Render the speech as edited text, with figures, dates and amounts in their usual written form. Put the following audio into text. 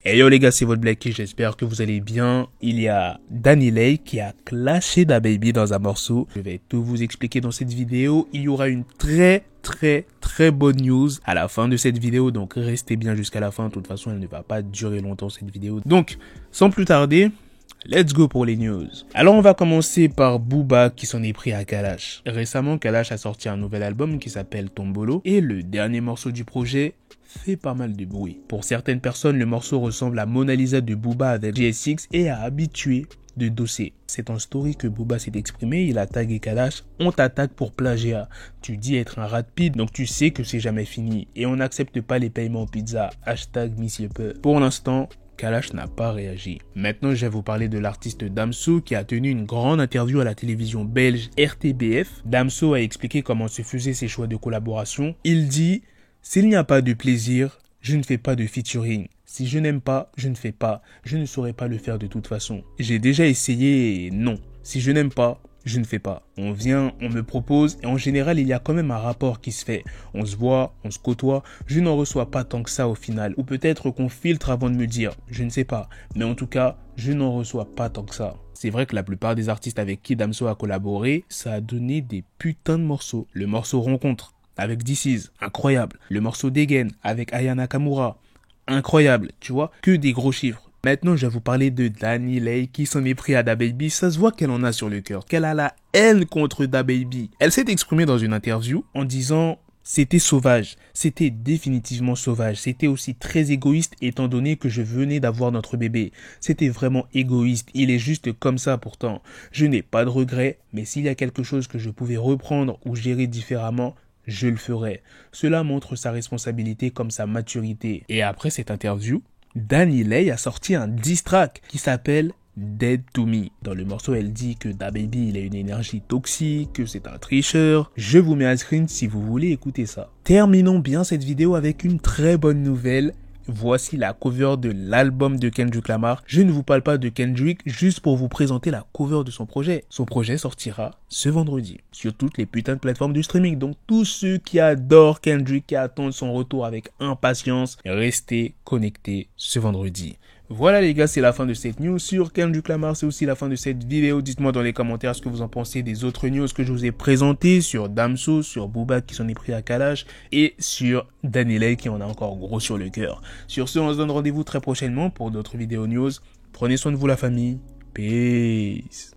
Hey yo les gars, c'est votre Blacky, j'espère que vous allez bien. Il y a DaniLeigh qui a clashé DaBaby dans un morceau. Je vais tout vous expliquer dans cette vidéo. Il y aura une très bonne news à la fin de cette vidéo, donc restez bien jusqu'à la fin. De toute façon, elle ne va pas durer longtemps cette vidéo. Donc, sans plus tarder, let's go pour les news. Alors on va commencer par Booba qui s'en est pris à Kalash. Récemment, Kalash a sorti un nouvel album qui s'appelle Tombolo et le dernier morceau du projet fait pas mal de bruit. Pour certaines personnes, le morceau ressemble à Mona Lisa de Booba avec GSX et a habitué de Dossé. C'est en story que Booba s'est exprimé, il a tagué Kalash, on t'attaque pour plagiat. Tu dis être un rat pide, donc tu sais que c'est jamais fini. Et on n'accepte pas les paiements pizza. Hashtag Monsieur Peu. Pour l'instant, Kalash n'a pas réagi. Maintenant, je vais vous parler de l'artiste Damso qui a tenu une grande interview à la télévision belge RTBF. Damso a expliqué comment se faisaient ses choix de collaboration. Il dit: s'il n'y a pas de plaisir, je ne fais pas de featuring. Si je n'aime pas, je ne fais pas. Je ne saurais pas le faire de toute façon. J'ai déjà essayé et non. Si je n'aime pas, je ne fais pas. On vient, on me propose et en général, il y a quand même un rapport qui se fait. On se voit, on se côtoie. Je n'en reçois pas tant que ça au final. Ou peut-être qu'on filtre avant de me dire. Je ne sais pas. Mais en tout cas, je n'en reçois pas tant que ça. C'est vrai que la plupart des artistes avec qui Damso a collaboré, ça a donné des putains de morceaux. Le morceau Rencontre avec This Is, incroyable. Le morceau Dégaine avec Aya Nakamura, incroyable, tu vois, que des gros chiffres. Maintenant, je vais vous parler de DaniLeigh qui s'en est pris à DaBaby. Ça se voit qu'elle en a sur le cœur, qu'elle a la haine contre DaBaby. Elle s'est exprimée dans une interview en disant: c'était sauvage, c'était définitivement sauvage, c'était aussi très égoïste étant donné que je venais d'avoir notre bébé. C'était vraiment égoïste, il est juste comme ça pourtant. Je n'ai pas de regrets, mais s'il y a quelque chose que je pouvais reprendre ou gérer différemment, je le ferai. Cela montre sa responsabilité comme sa maturité. Et après cette interview, DaniLeigh a sorti un diss track qui s'appelle Dead to Me. Dans le morceau, elle dit que DaBaby, il a une énergie toxique, que c'est un tricheur. Je vous mets un screen si vous voulez écouter ça. Terminons bien cette vidéo avec une très bonne nouvelle. Voici la cover de l'album de Kendrick Lamar. Je ne vous parle pas de Kendrick juste pour vous présenter la cover de son projet. Son projet sortira ce vendredi sur toutes les putains de plateformes du streaming. Donc tous ceux qui adorent Kendrick, qui attendent son retour avec impatience, restez connectés ce vendredi. Voilà les gars, c'est la fin de cette news sur Kendrick Lamar, c'est aussi la fin de cette vidéo. Dites-moi dans les commentaires ce que vous en pensez des autres news que je vous ai présentées sur Damso, sur Booba qui s'en est pris à Kalash et sur DaniLeigh qui en a encore gros sur le cœur. Sur ce, on se donne rendez-vous très prochainement pour d'autres vidéos news. Prenez soin de vous la famille. Peace.